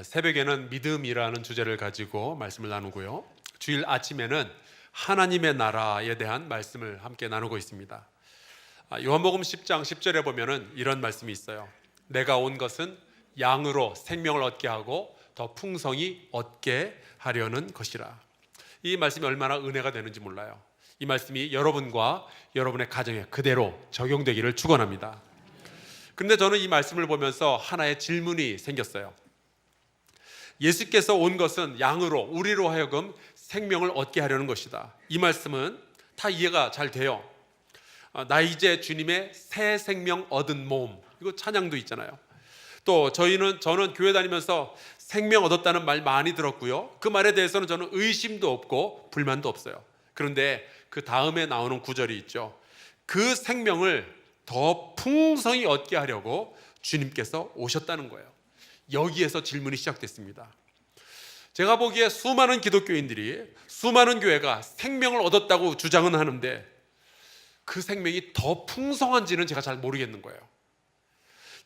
새벽에는 믿음이라는 주제를 가지고 말씀을 나누고요. 주일 아침에는 하나님의 나라에 대한 말씀을 함께 나누고 있습니다. 요한복음 10장 10절에 보면은 이런 말씀이 있어요. 내가 온 것은 양으로 생명을 얻게 하고 더 풍성히 얻게 하려는 것이라. 이 말씀이 얼마나 은혜가 되는지 몰라요. 이 말씀이 여러분과 여러분의 가정에 그대로 적용되기를 축원합니다. 그런데 저는 이 말씀을 보면서 하나의 질문이 생겼어요. 예수께서 온 것은 양으로, 우리로 하여금 생명을 얻게 하려는 것이다. 이 말씀은 다 이해가 잘 돼요. 나 이제 주님의 새 생명 얻은 몸, 이거 찬양도 있잖아요. 또 저는 교회 다니면서 생명 얻었다는 말 많이 들었고요. 그 말에 대해서는 저는 의심도 없고 불만도 없어요. 그런데 그 다음에 나오는 구절이 있죠. 그 생명을 더 풍성히 얻게 하려고 주님께서 오셨다는 거예요. 여기에서 질문이 시작됐습니다. 제가 보기에 수많은 기독교인들이, 수많은 교회가 생명을 얻었다고 주장은 하는데 그 생명이 더 풍성한지는 제가 잘 모르겠는 거예요.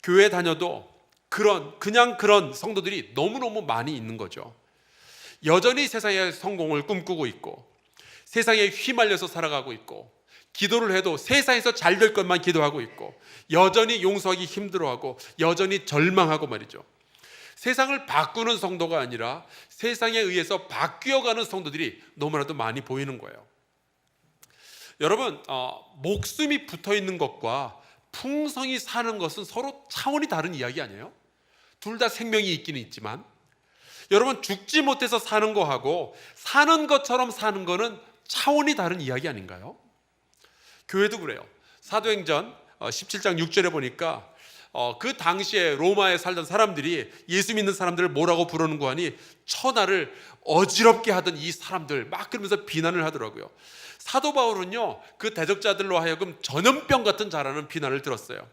교회 다녀도 그냥 그런 성도들이 너무너무 많이 있는 거죠. 여전히 세상의 성공을 꿈꾸고 있고, 세상에 휘말려서 살아가고 있고, 기도를 해도 세상에서 잘 될 것만 기도하고 있고, 여전히 용서하기 힘들어하고, 여전히 절망하고 말이죠. 세상을 바꾸는 성도가 아니라 세상에 의해서 바뀌어가는 성도들이 너무나도 많이 보이는 거예요. 여러분, 목숨이 붙어있는 것과 풍성히 사는 것은 서로 차원이 다른 이야기 아니에요? 둘 다 생명이 있기는 있지만, 여러분, 죽지 못해서 사는 거하고 사는 것처럼 사는 거는 차원이 다른 이야기 아닌가요? 교회도 그래요. 사도행전 17장 6절에 보니까 그 당시에 로마에 살던 사람들이 예수 믿는 사람들을 뭐라고 부르는 거 하니 천하를 어지럽게 하던 이 사람들 막 그러면서 비난을 하더라고요. 사도 바울은요, 그 대적자들로 하여금 전염병 같은 자라는 비난을 들었어요.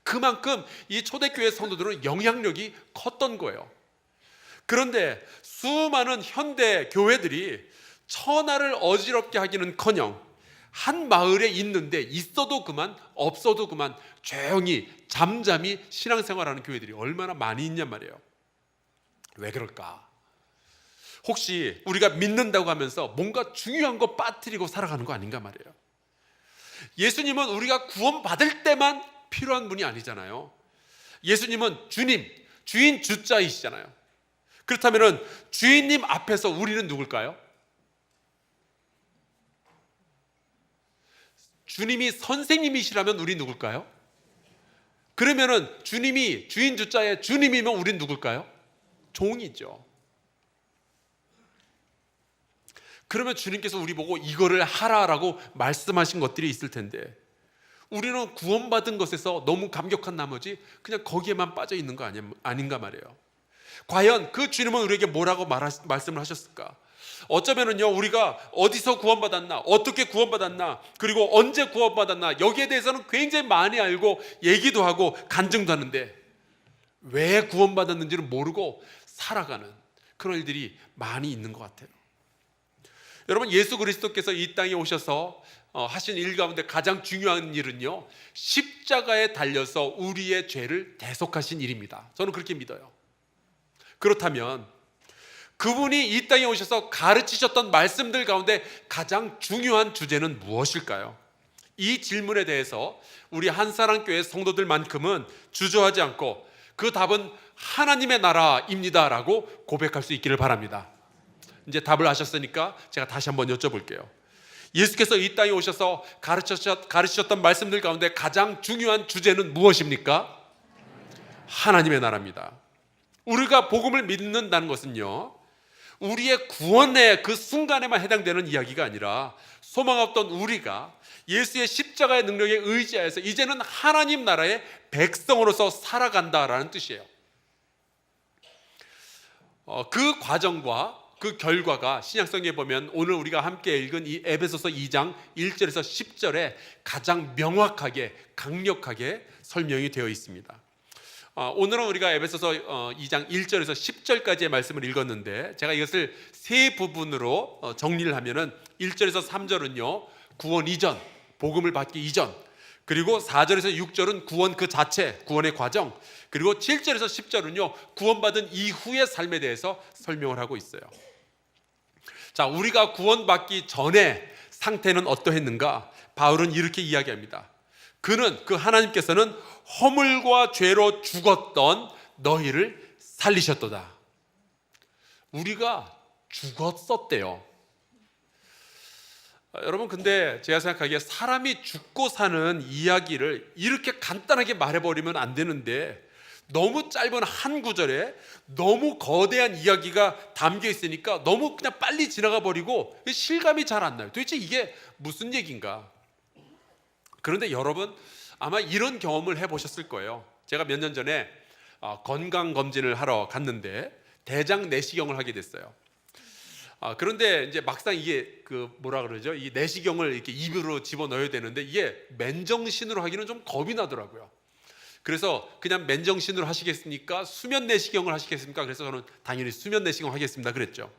그만큼 이 초대교회 성도들은 영향력이 컸던 거예요. 그런데 수많은 현대 교회들이 천하를 어지럽게 하기는커녕 한 마을에 있는데 있어도 그만 없어도 그만 조용히 잠잠히 신앙생활하는 교회들이 얼마나 많이 있냔 말이에요. 왜 그럴까? 혹시 우리가 믿는다고 하면서 뭔가 중요한 거 빠뜨리고 살아가는 거 아닌가 말이에요. 예수님은 우리가 구원받을 때만 필요한 분이 아니잖아요. 예수님은 주님, 주인 주자이시잖아요. 그렇다면 주인님 앞에서 우리는 누굴까요? 주님이 선생님이시라면 우리 누굴까요? 그러면은 주님이 주인 주자의 주님이면 우린 누굴까요? 종이죠. 그러면 주님께서 우리 보고 이거를 하라라고 말씀하신 것들이 있을 텐데 우리는 구원받은 것에서 너무 감격한 나머지 그냥 거기에만 빠져 있는 거 아닌가 말이에요. 과연 그 주님은 우리에게 뭐라고 말씀을 하셨을까? 어쩌면은요, 우리가 어디서 구원받았나, 어떻게 구원받았나, 그리고 언제 구원받았나, 여기에 대해서는 굉장히 많이 알고 얘기도 하고 간증도 하는데 왜 구원받았는지를 모르고 살아가는 그런 일들이 많이 있는 것 같아요. 여러분, 예수 그리스도께서 이 땅에 오셔서 하신 일 가운데 가장 중요한 일은요, 십자가에 달려서 우리의 죄를 대속하신 일입니다. 저는 그렇게 믿어요. 그렇다면 그분이 이 땅에 오셔서 가르치셨던 말씀들 가운데 가장 중요한 주제는 무엇일까요? 이 질문에 대해서 우리 한사랑교회 성도들만큼은 주저하지 않고 그 답은 하나님의 나라입니다 라고 고백할 수 있기를 바랍니다. 이제 답을 하셨으니까 제가 다시 한번 여쭤볼게요. 예수께서 이 땅에 오셔서 가르치셨던 말씀들 가운데 가장 중요한 주제는 무엇입니까? 하나님의 나라입니다. 우리가 복음을 믿는다는 것은요, 우리의 구원의 그 순간에만 해당되는 이야기가 아니라 소망 없던 우리가 예수의 십자가의 능력에 의지하여서 이제는 하나님 나라의 백성으로서 살아간다라는 뜻이에요. 그 과정과 그 결과가 신약성경에 보면 오늘 우리가 함께 읽은 이 에베소서 2장 1절에서 10절에 가장 명확하게 강력하게 설명이 되어 있습니다. 오늘은 우리가 에베소서 2장 1절에서 10절까지의 말씀을 읽었는데 제가 이것을 세 부분으로 정리를 하면은 1절에서 3절은요, 구원 이전, 복음을 받기 이전, 그리고 4절에서 6절은 구원 그 자체, 구원의 과정, 그리고 7절에서 10절은요 구원받은 이후의 삶에 대해서 설명을 하고 있어요. 자, 우리가 구원받기 전에 상태는 어떠했는가? 바울은 이렇게 이야기합니다. 그 하나님께서는 허물과 죄로 죽었던 너희를 살리셨도다. 우리가 죽었었대요. 여러분, 근데 제가 생각하기에 사람이 죽고 사는 이야기를 이렇게 간단하게 말해버리면 안 되는데, 너무 짧은 한 구절에 너무 거대한 이야기가 담겨 있으니까 너무 그냥 빨리 지나가 버리고 실감이 잘 안 나요. 도대체 이게 무슨 얘기인가? 그런데 여러분 아마 이런 경험을 해보셨을 거예요. 제가 몇 년 전에 건강검진을 하러 갔는데 대장 내시경을 하게 됐어요. 그런데 이제 막상 이게 뭐라 그러죠? 이 내시경을 이렇게 입으로 집어넣어야 되는데 이게 맨정신으로 하기는 좀 겁이 나더라고요. 그래서 그냥 맨정신으로 하시겠습니까? 수면 내시경을 하시겠습니까? 그래서 저는 당연히 수면 내시경 하겠습니다 그랬죠.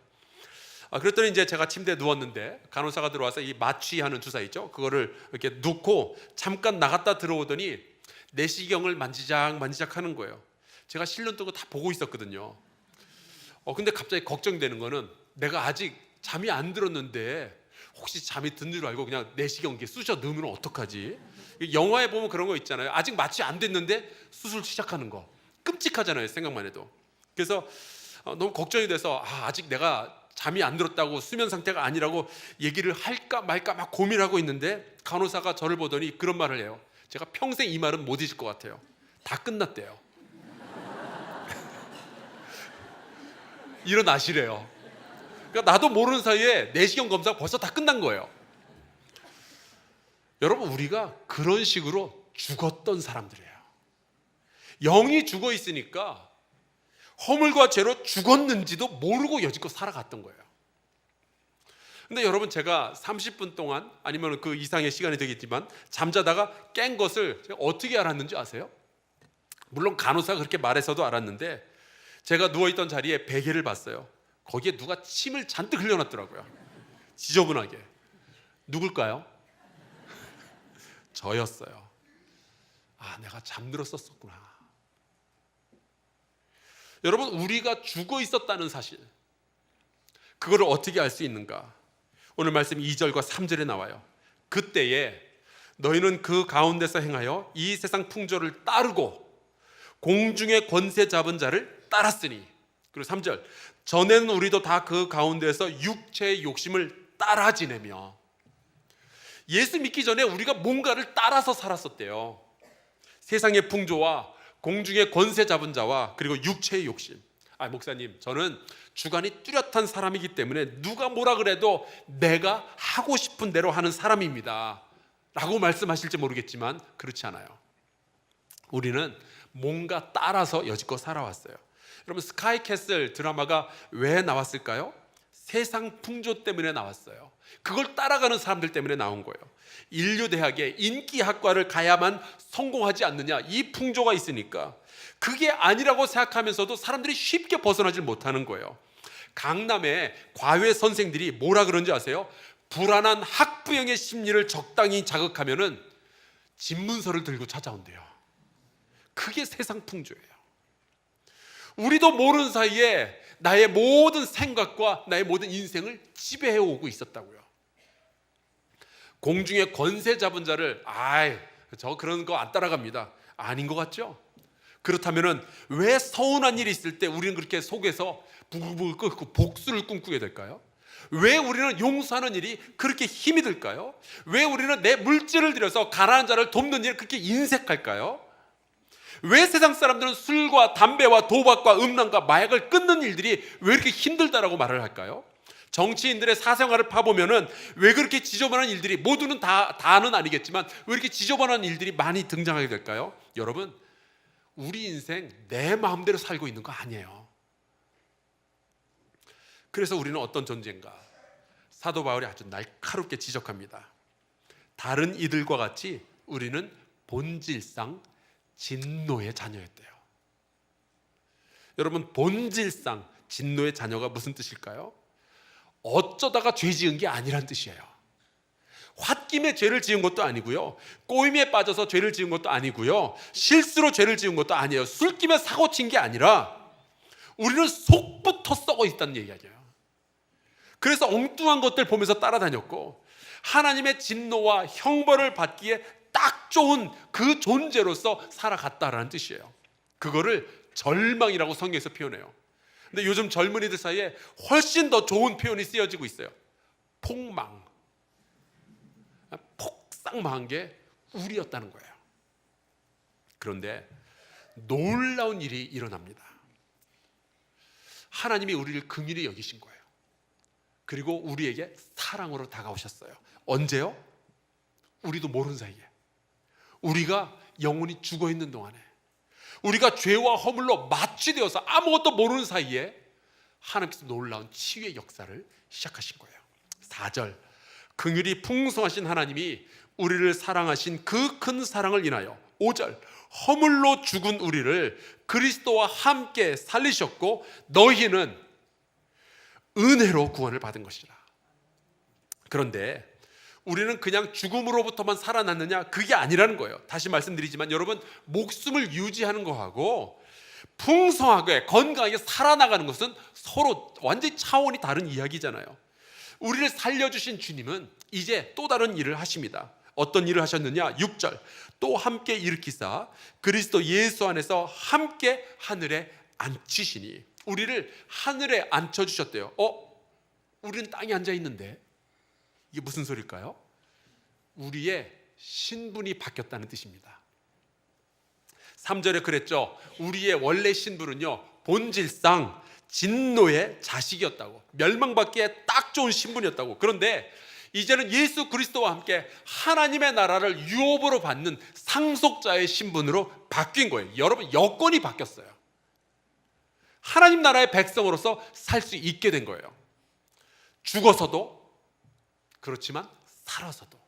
그랬더니 이제 제가 침대에 누웠는데 간호사가 들어와서 이 마취하는 주사 있죠? 그거를 이렇게 놓고 잠깐 나갔다 들어오더니 내시경을 만지작 하는 거예요. 제가 실눈 뜨고 다 보고 있었거든요. 근데 갑자기 걱정되는 거는 내가 아직 잠이 안 들었는데 혹시 잠이 든 줄 알고 그냥 내시경 이렇게 쑤셔 넣으면 어떡하지? 영화에 보면 그런 거 있잖아요. 아직 마취 안 됐는데 수술 시작하는 거 끔찍하잖아요, 생각만 해도. 그래서 너무 걱정이 돼서 아직 내가 잠이 안 들었다고 수면 상태가 아니라고 얘기를 할까 말까 막 고민하고 있는데 간호사가 저를 보더니 그런 말을 해요. 제가 평생 이 말은 못 잊을 것 같아요. 다 끝났대요. 일어나시래요. 그러니까 나도 모르는 사이에 내시경 검사가 벌써 다 끝난 거예요. 여러분, 우리가 그런 식으로 죽었던 사람들이에요. 영이 죽어 있으니까 허물과 죄로 죽었는지도 모르고 여지껏 살아갔던 거예요. 근데 여러분, 제가 30분 동안 아니면 그 이상의 시간이 되겠지만 잠자다가 깬 것을 제가 어떻게 알았는지 아세요? 물론 간호사가 그렇게 말해서도 알았는데 제가 누워있던 자리에 베개를 봤어요. 거기에 누가 침을 잔뜩 흘려놨더라고요. 지저분하게. 누굴까요? 저였어요. 내가 잠들었었구나. 여러분, 우리가 죽어 있었다는 사실, 그거를 어떻게 알 수 있는가? 오늘 말씀 2절과 3절에 나와요. 그때에 너희는 그 가운데서 행하여 이 세상 풍조를 따르고 공중의 권세 잡은 자를 따랐으니. 그리고 3절, 전에는 우리도 다 그 가운데서 육체의 욕심을 따라 지내며. 예수 믿기 전에 우리가 뭔가를 따라서 살았었대요. 세상의 풍조와 공중의 권세 잡은 자와 그리고 육체의 욕심. 목사님, 저는 주관이 뚜렷한 사람이기 때문에 누가 뭐라 그래도 내가 하고 싶은 대로 하는 사람입니다 라고 말씀하실지 모르겠지만 그렇지 않아요. 우리는 뭔가 따라서 여지껏 살아왔어요. 여러분, 스카이캐슬 드라마가 왜 나왔을까요? 세상 풍조 때문에 나왔어요. 그걸 따라가는 사람들 때문에 나온 거예요. 인류대학에 인기학과를 가야만 성공하지 않느냐, 이 풍조가 있으니까 그게 아니라고 생각하면서도 사람들이 쉽게 벗어나질 못하는 거예요. 강남에 과외 선생들이 뭐라 그런지 아세요? 불안한 학부형의 심리를 적당히 자극하면은 집문서를 들고 찾아온대요. 그게 세상 풍조예요. 우리도 모르는 사이에 나의 모든 생각과 나의 모든 인생을 지배해 오고 있었다고요. 공중에 권세 잡은 자를 저 그런 거 안 따라갑니다. 아닌 것 같죠? 그렇다면 왜 서운한 일이 있을 때 우리는 그렇게 속에서 부글부글 끓고 복수를 꿈꾸게 될까요? 왜 우리는 용서하는 일이 그렇게 힘이 들까요? 왜 우리는 내 물질을 들여서 가난한 자를 돕는 일을 그렇게 인색할까요? 왜 세상 사람들은 술과 담배와 도박과 음란과 마약을 끊는 일들이 왜 이렇게 힘들다라고 말을 할까요? 정치인들의 사생활을 파보면은 왜 그렇게 지저분한 일들이, 모두는 다는 아니겠지만 왜 이렇게 지저분한 일들이 많이 등장하게 될까요? 여러분, 우리 인생 내 마음대로 살고 있는 거 아니에요. 그래서 우리는 어떤 존재인가? 사도 바울이 아주 날카롭게 지적합니다. 다른 이들과 같이 우리는 본질상 진노의 자녀였대요. 여러분, 본질상 진노의 자녀가 무슨 뜻일까요? 어쩌다가 죄 지은 게 아니란 뜻이에요. 홧김에 죄를 지은 것도 아니고요, 꼬임에 빠져서 죄를 지은 것도 아니고요, 실수로 죄를 지은 것도 아니에요. 술김에 사고 친 게 아니라 우리는 속부터 썩어 있다는 얘기 아니에요. 그래서 엉뚱한 것들 보면서 따라다녔고 하나님의 진노와 형벌을 받기에 딱 좋은 그 존재로서 살아갔다라는 뜻이에요. 그거를 절망이라고 성경에서 표현해요. 근데 요즘 젊은이들 사이에 훨씬 더 좋은 표현이 쓰여지고 있어요. 폭망. 폭삭망한 게 우리였다는 거예요. 그런데 놀라운 일이 일어납니다. 하나님이 우리를 긍휼히 여기신 거예요. 그리고 우리에게 사랑으로 다가오셨어요. 언제요? 우리도 모르는 사이에, 우리가 영혼이 죽어있는 동안에, 우리가 죄와 허물로 마취되어서 아무것도 모르는 사이에 하나님께서 놀라운 치유의 역사를 시작하신 거예요. 4절, 긍휼이 풍성하신 하나님이 우리를 사랑하신 그 큰 사랑을 인하여. 5절, 허물로 죽은 우리를 그리스도와 함께 살리셨고 너희는 은혜로 구원을 받은 것이라. 그런데 우리는 그냥 죽음으로부터만 살아났느냐? 그게 아니라는 거예요. 다시 말씀드리지만 여러분, 목숨을 유지하는 거하고 풍성하게 건강하게 살아나가는 것은 서로 완전히 차원이 다른 이야기잖아요. 우리를 살려주신 주님은 이제 또 다른 일을 하십니다. 어떤 일을 하셨느냐? 6절, 또 함께 일으키사 그리스도 예수 안에서 함께 하늘에 앉히시니. 우리를 하늘에 앉혀주셨대요. 우리는 땅에 앉아 있는데 이게 무슨 소리일까요? 우리의 신분이 바뀌었다는 뜻입니다. 3절에 그랬죠. 우리의 원래 신분은요, 본질상 진노의 자식이었다고, 멸망받기에 딱 좋은 신분이었다고. 그런데 이제는 예수 그리스도와 함께 하나님의 나라를 유업으로 받는 상속자의 신분으로 바뀐 거예요. 여러분, 여건이 바뀌었어요. 하나님 나라의 백성으로서 살 수 있게 된 거예요. 죽어서도, 그렇지만 살아서도,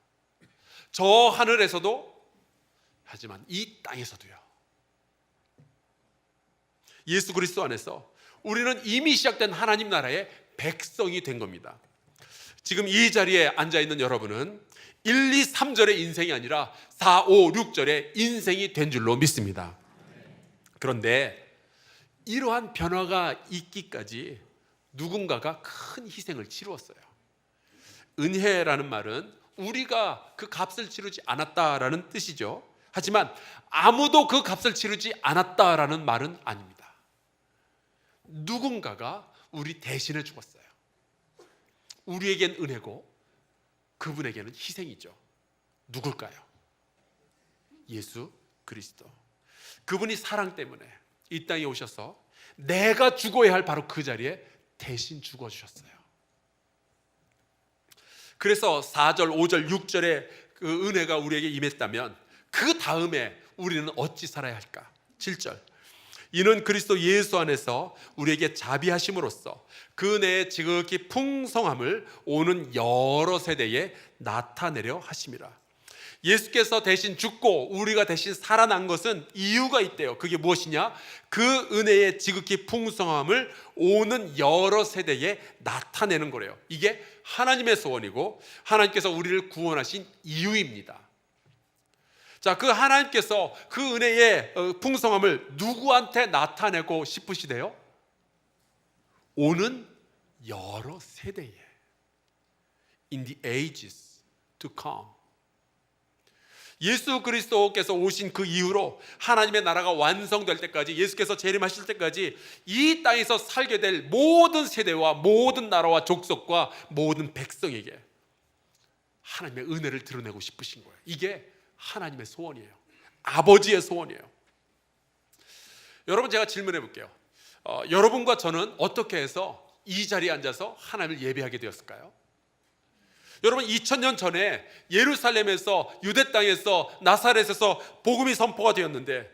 저 하늘에서도, 하지만 이 땅에서도요. 예수 그리스도 안에서 우리는 이미 시작된 하나님 나라의 백성이 된 겁니다. 지금 이 자리에 앉아있는 여러분은 1, 2, 3절의 인생이 아니라 4, 5, 6절의 인생이 된 줄로 믿습니다. 그런데 이러한 변화가 있기까지 누군가가 큰 희생을 치루었어요. 은혜라는 말은 우리가 그 값을 치르지 않았다라는 뜻이죠. 하지만 아무도 그 값을 치르지 않았다라는 말은 아닙니다. 누군가가 우리 대신해 죽었어요. 우리에겐 은혜고 그분에게는 희생이죠. 누굴까요? 예수 그리스도. 그분이 사랑 때문에 이 땅에 오셔서 내가 죽어야 할 바로 그 자리에 대신 죽어주셨어요. 그래서 4절, 5절, 6절의 그 은혜가 우리에게 임했다면 그 다음에 우리는 어찌 살아야 할까? 7절, 이는 그리스도 예수 안에서 우리에게 자비하심으로써 그 은혜의 지극히 풍성함을 오는 여러 세대에 나타내려 하심이라. 예수께서 대신 죽고 우리가 대신 살아난 것은 이유가 있대요. 그게 무엇이냐? 그 은혜의 지극히 풍성함을 오는 여러 세대에 나타내는 거래요. 이게 하나님의 소원이고 하나님께서 우리를 구원하신 이유입니다. 자, 그 하나님께서 그 은혜의 풍성함을 누구한테 나타내고 싶으시대요? 오는 여러 세대에, in the ages to come. 예수 그리스도께서 오신 그 이후로 하나님의 나라가 완성될 때까지, 예수께서 재림하실 때까지 이 땅에서 살게 될 모든 세대와 모든 나라와 족속과 모든 백성에게 하나님의 은혜를 드러내고 싶으신 거예요. 이게 하나님의 소원이에요. 아버지의 소원이에요. 여러분, 제가 질문해 볼게요. 여러분과 저는 어떻게 해서 이 자리에 앉아서 하나님을 예배하게 되었을까요? 여러분, 2000년 전에 예루살렘에서, 유대 땅에서, 나사렛에서 복음이 선포가 되었는데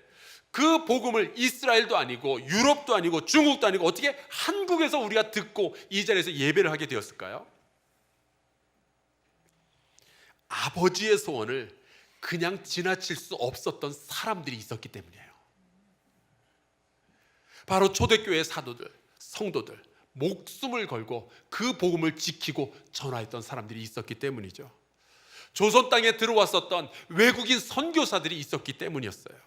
그 복음을 이스라엘도 아니고 유럽도 아니고 중국도 아니고 어떻게 한국에서 우리가 듣고 이 자리에서 예배를 하게 되었을까요? 아버지의 소원을 그냥 지나칠 수 없었던 사람들이 있었기 때문이에요. 바로 초대교회의 사도들, 성도들, 목숨을 걸고 그 복음을 지키고 전하했던 사람들이 있었기 때문이죠. 조선 땅에 들어왔었던 외국인 선교사들이 있었기 때문이었어요.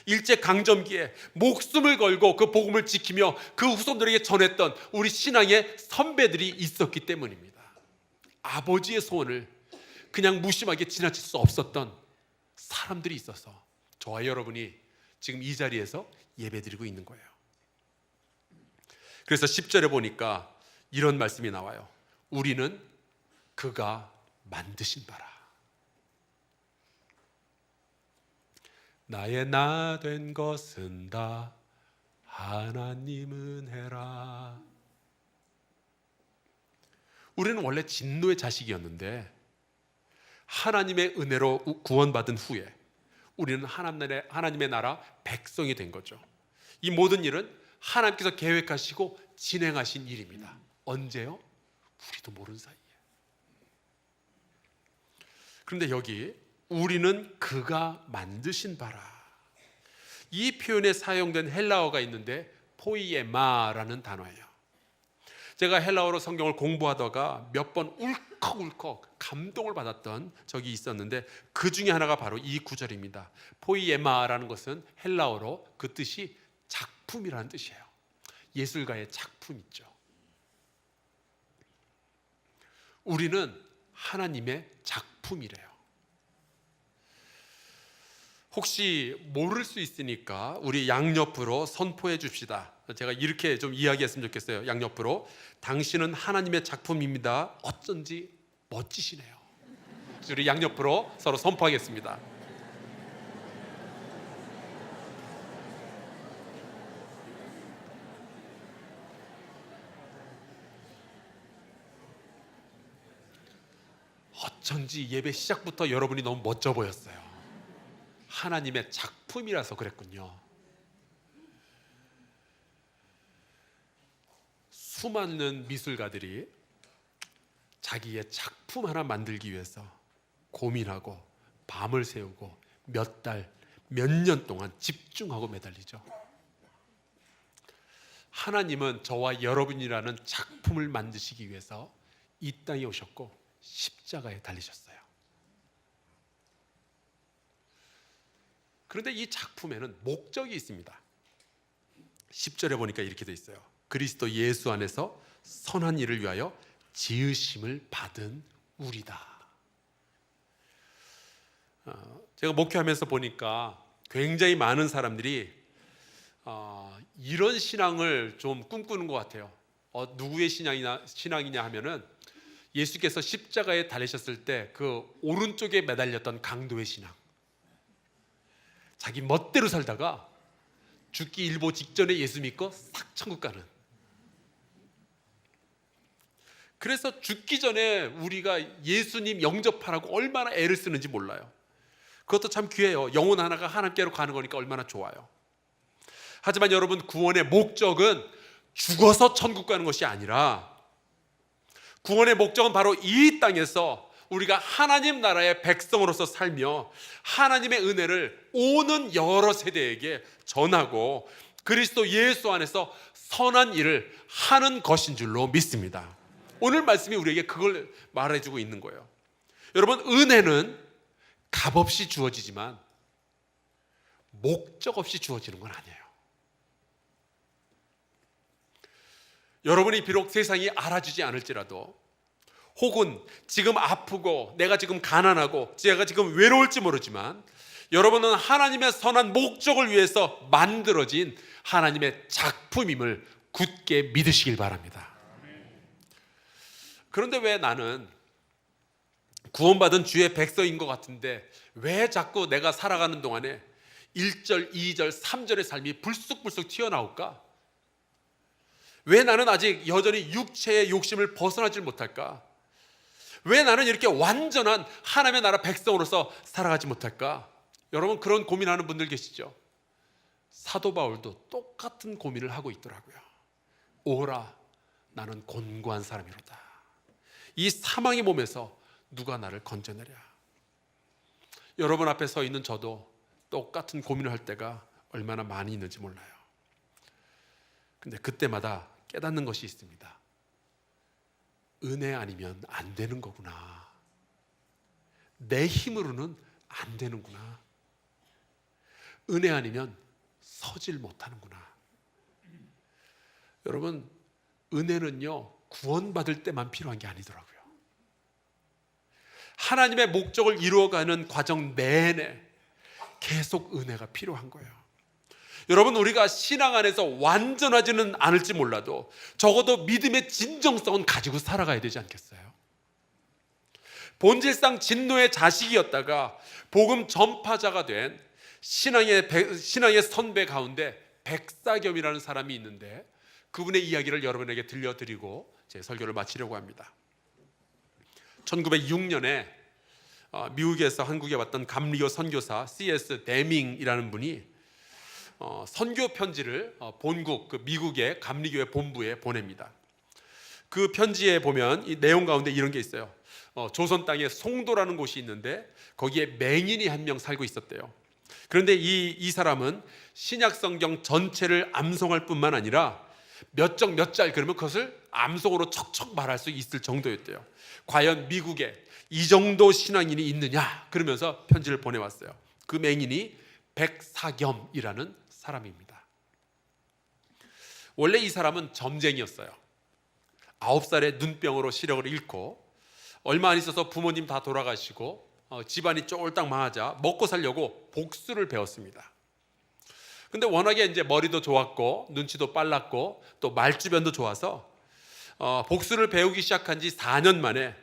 일제 강점기에 목숨을 걸고 그 복음을 지키며 그 후손들에게 전했던 우리 신앙의 선배들이 있었기 때문입니다. 아버지의 소원을 그냥 무심하게 지나칠 수 없었던 사람들이 있어서 저와 여러분이 지금 이 자리에서 예배드리고 있는 거예요. 그래서 10절에 보니까 이런 말씀이 나와요. 우리는 그가 만드신 바라. 나의 나 된 것은 다 하나님 은혜라. 우리는 원래 진노의 자식이었는데 하나님의 은혜로 구원받은 후에 우리는 하나님의 나라 백성이 된 거죠. 이 모든 일은 하나님께서 계획하시고 진행하신 일입니다. 언제요? 우리도 모르는 사이에. 그런데 여기 우리는 그가 만드신 바라, 이 표현에 사용된 헬라어가 있는데 포이에마라는 단어예요. 제가 헬라어로 성경을 공부하다가 몇 번 울컥울컥 감동을 받았던 적이 있었는데 그 중에 하나가 바로 이 구절입니다. 포이에마라는 것은 헬라어로 그 뜻이 작품이라는 뜻이에요. 예술가의 작품 있죠. 우리는 하나님의 작품이래요. 혹시 모를 수 있으니까 우리 양옆으로 선포해 줍시다. 제가 이렇게 좀 이야기했으면 좋겠어요. 양옆으로, 당신은 하나님의 작품입니다. 어쩐지 멋지시네요. 우리 양옆으로 서로 선포하겠습니다. 어쩐지 예배 시작부터 여러분이 너무 멋져 보였어요. 하나님의 작품이라서 그랬군요. 수많은 미술가들이 자기의 작품 하나 만들기 위해서 고민하고 밤을 새우고 몇 달, 몇 년 동안 집중하고 매달리죠. 하나님은 저와 여러분이라는 작품을 만드시기 위해서 이 땅에 오셨고 십자가에 달리셨어요. 그런데 이 작품에는 목적이 있습니다. 10절에 보니까 이렇게 돼 있어요. 그리스도 예수 안에서 선한 일을 위하여 지으심을 받은 우리다. 제가 목회하면서 보니까 굉장히 많은 사람들이 이런 신앙을 좀 꿈꾸는 것 같아요. 누구의 신앙이냐 하면은 예수께서 십자가에 달리셨을 때 그 오른쪽에 매달렸던 강도의 신앙. 자기 멋대로 살다가 죽기 일보 직전에 예수 믿고 싹 천국 가는. 그래서 죽기 전에 우리가 예수님 영접하라고 얼마나 애를 쓰는지 몰라요. 그것도 참 귀해요. 영혼 하나가 하나님께로 가는 거니까 얼마나 좋아요. 하지만 여러분, 구원의 목적은 죽어서 천국 가는 것이 아니라 구원의 목적은 바로 이 땅에서 우리가 하나님 나라의 백성으로서 살며 하나님의 은혜를 오는 여러 세대에게 전하고 그리스도 예수 안에서 선한 일을 하는 것인 줄로 믿습니다. 오늘 말씀이 우리에게 그걸 말해주고 있는 거예요. 여러분, 은혜는 값없이 주어지지만 목적 없이 주어지는 건 아니에요. 여러분이 비록 세상이 알아주지 않을지라도, 혹은 지금 아프고 내가 지금 가난하고 제가 지금 외로울지 모르지만 여러분은 하나님의 선한 목적을 위해서 만들어진 하나님의 작품임을 굳게 믿으시길 바랍니다. 그런데 왜 나는 구원받은 주의 백성인 것 같은데 왜 자꾸 내가 살아가는 동안에 1절, 2절, 3절의 삶이 불쑥불쑥 튀어나올까? 왜 나는 아직 여전히 육체의 욕심을 벗어나질 못할까? 왜 나는 이렇게 완전한 하나님의 나라 백성으로서 살아가지 못할까? 여러분, 그런 고민하는 분들 계시죠? 사도 바울도 똑같은 고민을 하고 있더라고요. 오라, 나는 곤고한 사람이로다. 이 사망의 몸에서 누가 나를 건져내랴. 여러분 앞에 서 있는 저도 똑같은 고민을 할 때가 얼마나 많이 있는지 몰라요. 근데 그때마다 깨닫는 것이 있습니다. 은혜 아니면 안 되는 거구나. 내 힘으로는 안 되는구나. 은혜 아니면 서질 못하는구나. 여러분, 은혜는요 구원받을 때만 필요한 게 아니더라고요. 하나님의 목적을 이루어가는 과정 내내 계속 은혜가 필요한 거예요. 여러분, 우리가 신앙 안에서 완전하지는 않을지 몰라도 적어도 믿음의 진정성은 가지고 살아가야 되지 않겠어요? 본질상 진노의 자식이었다가 복음 전파자가 된 신앙의 선배 가운데 백사겸이라는 사람이 있는데, 그분의 이야기를 여러분에게 들려드리고 제 설교를 마치려고 합니다. 1906년에 미국에서 한국에 왔던 감리교 선교사 C.S. 데밍이라는 분이 선교 편지를 본국 미국의 감리교회 본부에 보냅니다. 그 편지에 보면 이 내용 가운데 이런 게 있어요. 조선 땅에 송도라는 곳이 있는데 거기에 맹인이 한 명 살고 있었대요. 그런데 이 사람은 신약 성경 전체를 암송할 뿐만 아니라 몇 절 몇 절 그러면 그것을 암송으로 척척 말할 수 있을 정도였대요. 과연 미국에 이 정도 신앙인이 있느냐 그러면서 편지를 보내왔어요. 그 맹인이 백사겸이라는 사람입니다. 원래 이 사람은 점쟁이였어요. 9살에 눈병으로 시력을 잃고 얼마 안 있어서 부모님 다 돌아가시고 집안이 쫄딱 망하자 먹고 살려고 복수를 배웠습니다. 근데 워낙에 이제 머리도 좋았고 눈치도 빨랐고 또 말주변도 좋아서 복수를 배우기 시작한 지 4년 만에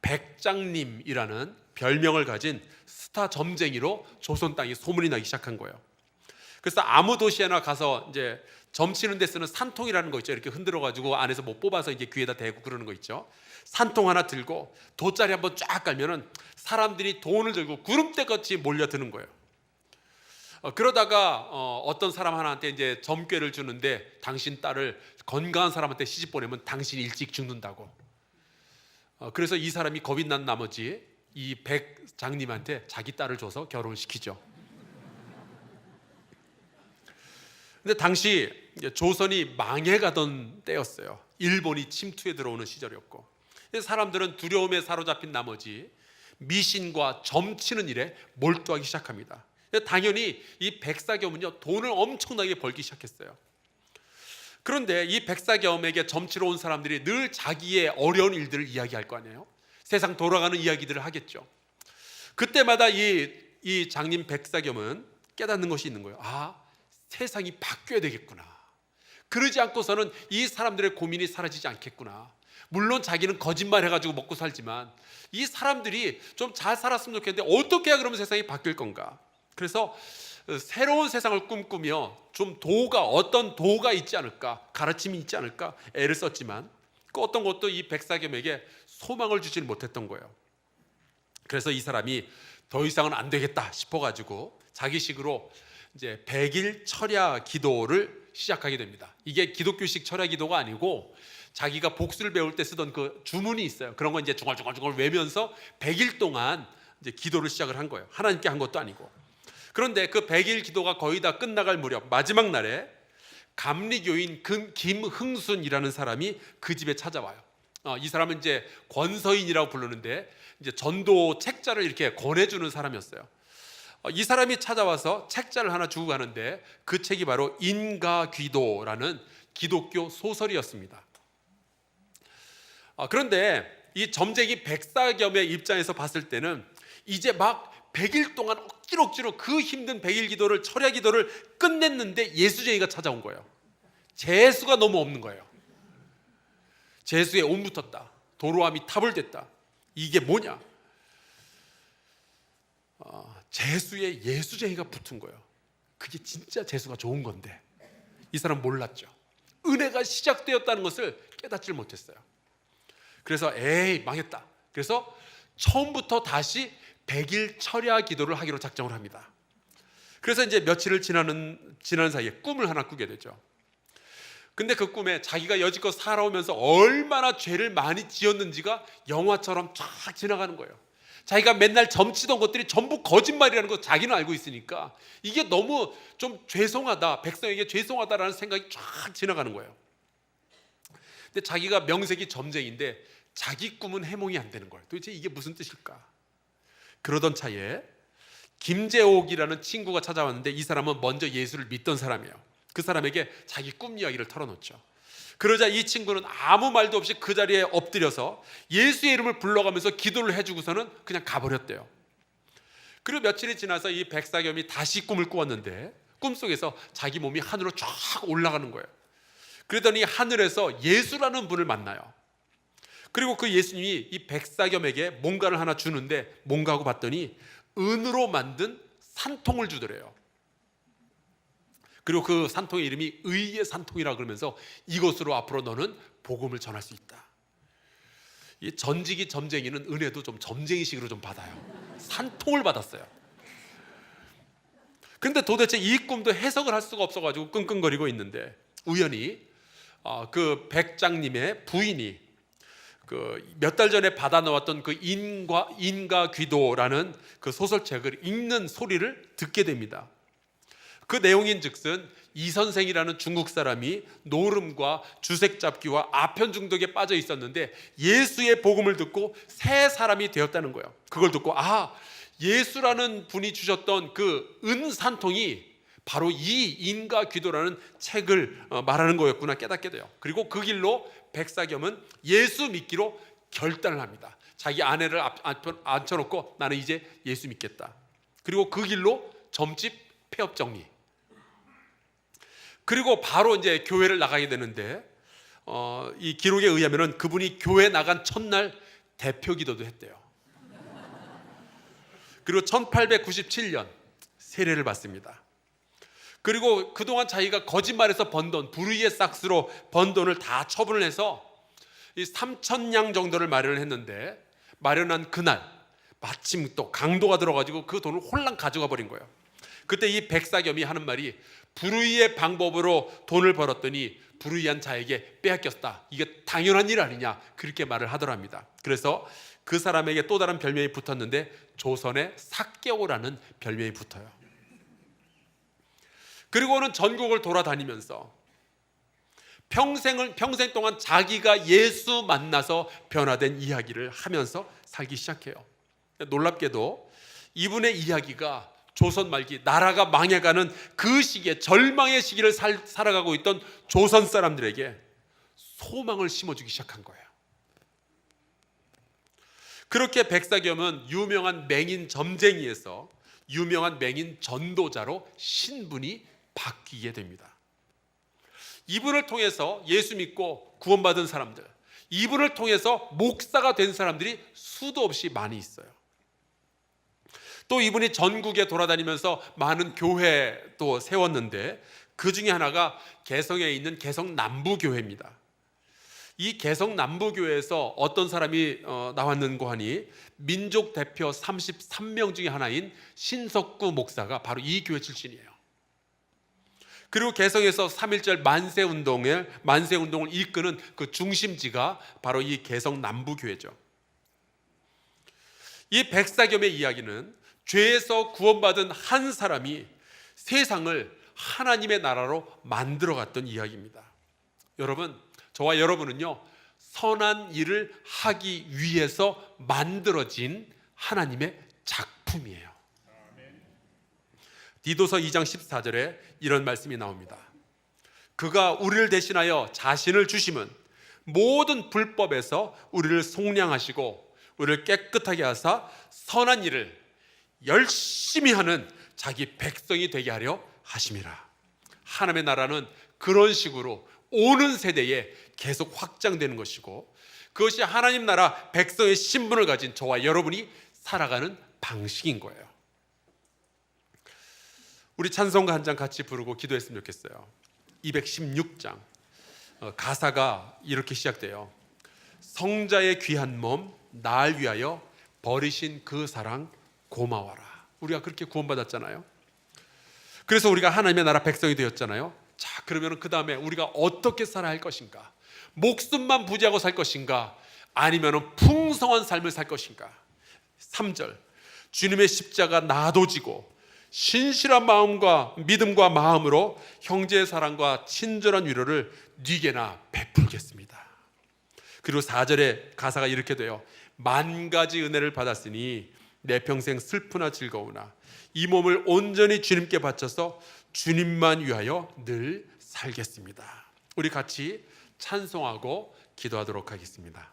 백장님이라는 별명을 가진 스타 점쟁이로 조선 땅이 소문이 나기 시작한 거예요. 그래서 아무 도시에나 가서 이제 점치는 데 쓰는 산통이라는 거 있죠. 이렇게 흔들어 가지고 안에서 뭐 뽑아서 이게 귀에다 대고 그러는 거 있죠. 산통 하나 들고 돗자리 한번 쫙 깔면은 사람들이 돈을 들고 구름대같이 몰려드는 거예요. 그러다가 어떤 사람 하나한테 이제 점괘를 주는데 당신 딸을 건강한 사람한테 시집 보내면 당신이 일찍 죽는다고. 그래서 이 사람이 겁이 난 나머지 이 백장님한테 자기 딸을 줘서 결혼을 시키죠. 근데 당시 조선이 망해가던 때였어요. 일본이 침투해 들어오는 시절이었고, 사람들은 두려움에 사로잡힌 나머지 미신과 점치는 일에 몰두하기 시작합니다. 당연히 이 백사겸은요 돈을 엄청나게 벌기 시작했어요. 그런데 이 백사겸에게 점치러 온 사람들이 늘 자기의 어려운 일들을 이야기할 거 아니에요. 세상 돌아가는 이야기들을 하겠죠. 그때마다 이 장님 백사겸은 깨닫는 것이 있는 거예요. 세상이 바뀌어야 되겠구나. 그러지 않고서는 이 사람들의 고민이 사라지지 않겠구나. 물론 자기는 거짓말 해가지고 먹고 살지만 이 사람들이 좀 잘 살았으면 좋겠는데 어떻게 해야 그러면 세상이 바뀔 건가. 그래서 새로운 세상을 꿈꾸며 좀 어떤 도가 있지 않을까, 가르침이 있지 않을까 애를 썼지만 그 어떤 것도 이 백사겸에게 소망을 주질 못했던 거예요. 그래서 이 사람이 더 이상은 안 되겠다 싶어가지고 자기식으로 이제 100일 철야 기도를 시작하게 됩니다. 이게 기독교식 철야 기도가 아니고 자기가 복수를 배울 때 쓰던 그 주문이 있어요. 그런 거 이제 중얼중얼 외면서 100일 동안 이제 기도를 시작을 한 거예요. 하나님께 한 것도 아니고. 그런데 그 100일 기도가 거의 다 끝나갈 무렵 마지막 날에 감리교인 김흥순이라는 사람이 그 집에 찾아와요. 이 사람은 이제 권서인이라고 부르는데 이제 전도 책자를 이렇게 권해주는 사람이었어요. 이 사람이 찾아와서 책자를 하나 주고 가는데 그 책이 바로 인가귀도라는 기독교 소설이었습니다. 그런데 이 점쟁이 백사겸의 입장에서 봤을 때는 이제 막 100일 동안 억지로 그 힘든 100일 기도를 철야 기도를 끝냈는데 예수쟁이가 찾아온 거예요. 재수가 너무 없는 거예요. 재수에 온 붙었다. 도로함이 타불됐다. 이게 뭐냐? 재수에 예수쟁이가 붙은 거예요. 그게 진짜 재수가 좋은 건데 이 사람 몰랐죠. 은혜가 시작되었다는 것을 깨닫질 못했어요. 그래서 망했다. 그래서 처음부터 다시 100일 철야 기도를 하기로 작정을 합니다. 그래서 이제 며칠을 지나는 사이에 꿈을 하나 꾸게 되죠. 근데 그 꿈에 자기가 여지껏 살아오면서 얼마나 죄를 많이 지었는지가 영화처럼 쫙 지나가는 거예요. 자기가 맨날 점치던 것들이 전부 거짓말이라는 거 자기는 알고 있으니까 이게 너무 좀 죄송하다, 백성에게 죄송하다라는 생각이 쫙 지나가는 거예요. 근데 자기가 명색이 점쟁인데 자기 꿈은 해몽이 안 되는 거예요. 도대체 이게 무슨 뜻일까? 그러던 차에 김재옥이라는 친구가 찾아왔는데 이 사람은 먼저 예수를 믿던 사람이에요. 그 사람에게 자기 꿈 이야기를 털어놓죠. 그러자 이 친구는 아무 말도 없이 그 자리에 엎드려서 예수의 이름을 불러가면서 기도를 해주고서는 그냥 가버렸대요. 그리고 며칠이 지나서 이 백사겸이 다시 꿈을 꾸었는데 꿈속에서 자기 몸이 하늘로 쫙 올라가는 거예요. 그러더니 하늘에서 예수라는 분을 만나요. 그리고 그 예수님이 이 백사겸에게 뭔가를 하나 주는데 뭔가 하고 봤더니 은으로 만든 산통을 주더래요. 그리고 그 산통의 이름이 의의 산통이라 그러면서 이것으로 앞으로 너는 복음을 전할 수 있다. 이 전지기 점쟁이는 은혜도 좀 점쟁이식으로 좀 받아요. 산통을 받았어요. 근데 도대체 이 꿈도 해석을 할 수가 없어가지고 끙끙거리고 있는데 우연히 그 백장님의 부인이 그 몇 달 전에 받아 놓았던 그 인가 귀도라는 그 소설책을 읽는 소리를 듣게 됩니다. 그 내용인즉슨 이 선생이라는 중국 사람이 노름과 주색 잡기와 아편 중독에 빠져 있었는데 예수의 복음을 듣고 새 사람이 되었다는 거예요. 그걸 듣고 예수라는 분이 주셨던 그 은산통이 바로 이 인가 귀도라는 책을 말하는 거였구나 깨닫게 돼요. 그리고 그 길로 백사겸은 예수 믿기로 결단을 합니다. 자기 아내를 앉혀놓고 나는 이제 예수 믿겠다. 그리고 그 길로 점집 폐업 정리. 그리고 바로 이제 교회를 나가게 되는데 이 기록에 의하면은 그분이 교회 나간 첫날 대표 기도도 했대요. 그리고 1897년 세례를 받습니다. 그리고 그동안 자기가 거짓말해서 번 돈, 불의의 싹스로 번 돈을 다 처분을 해서 이 3,000냥 정도를 마련을 했는데 마련한 그날 마침 또 강도가 들어가지고 그 돈을 홀랑 가져가 버린 거예요. 그때 이 백사겸이 하는 말이 불의의 방법으로 돈을 벌었더니 불의한 자에게 빼앗겼다. 이게 당연한 일 아니냐 그렇게 말을 하더랍니다. 그래서 그 사람에게 또 다른 별명이 붙었는데 조선의 삭개오라는 별명이 붙어요. 그리고는 전국을 돌아다니면서 평생 동안 자기가 예수 만나서 변화된 이야기를 하면서 살기 시작해요. 놀랍게도 이분의 이야기가 조선 말기 나라가 망해가는 그 시기에 절망의 시기를 살아가고 있던 조선 사람들에게 소망을 심어주기 시작한 거예요. 그렇게 백사겸은 유명한 맹인 점쟁이에서 유명한 맹인 전도자로 신분이 바뀌게 됩니다. 이분을 통해서 예수 믿고 구원받은 사람들, 이분을 통해서 목사가 된 사람들이 수도 없이 많이 있어요. 또 이분이 전국에 돌아다니면서 많은 교회도 세웠는데 그 중에 하나가 개성에 있는 개성 남부교회입니다. 이 개성 남부교회에서 어떤 사람이 나왔는고 하니 민족 대표 33명 중에 하나인 신석구 목사가 바로 이 교회 출신이에요. 그리고 개성에서 3.1절 만세운동을 이끄는 그 중심지가 바로 이 개성 남부교회죠. 이 백사겸의 이야기는 죄에서 구원받은 한 사람이 세상을 하나님의 나라로 만들어갔던 이야기입니다. 여러분, 저와 여러분은요 선한 일을 하기 위해서 만들어진 하나님의 작품이에요. 디도서 2장 14절에 이런 말씀이 나옵니다. 그가 우리를 대신하여 자신을 주심은 모든 불법에서 우리를 속량하시고 우리를 깨끗하게 하사 선한 일을 열심히 하는 자기 백성이 되게 하려 하심이라. 하나님의 나라는 그런 식으로 오는 세대에 계속 확장되는 것이고 그것이 하나님 나라 백성의 신분을 가진 저와 여러분이 살아가는 방식인 거예요. 우리 찬송가 한 장 같이 부르고 기도했으면 좋겠어요. 216장 가사가 이렇게 시작돼요. 성자의 귀한 몸 날 위하여 버리신 그 사랑 고마워라. 우리가 그렇게 구원받았잖아요. 그래서 우리가 하나님의 나라 백성이 되었잖아요. 자, 그러면 그 다음에 우리가 어떻게 살아야 할 것인가? 목숨만 부지하고 살 것인가? 아니면 풍성한 삶을 살 것인가? 3절 주님의 십자가 나도 지고 신실한 마음과 믿음과 마음으로 형제의 사랑과 친절한 위로를 네게나 베풀겠습니다. 그리고 4절에 가사가 이렇게 돼요. 만 가지 은혜를 받았으니 내 평생 슬프나 즐거우나 이 몸을 온전히 주님께 바쳐서 주님만 위하여 늘 살겠습니다. 우리 같이 찬송하고 기도하도록 하겠습니다.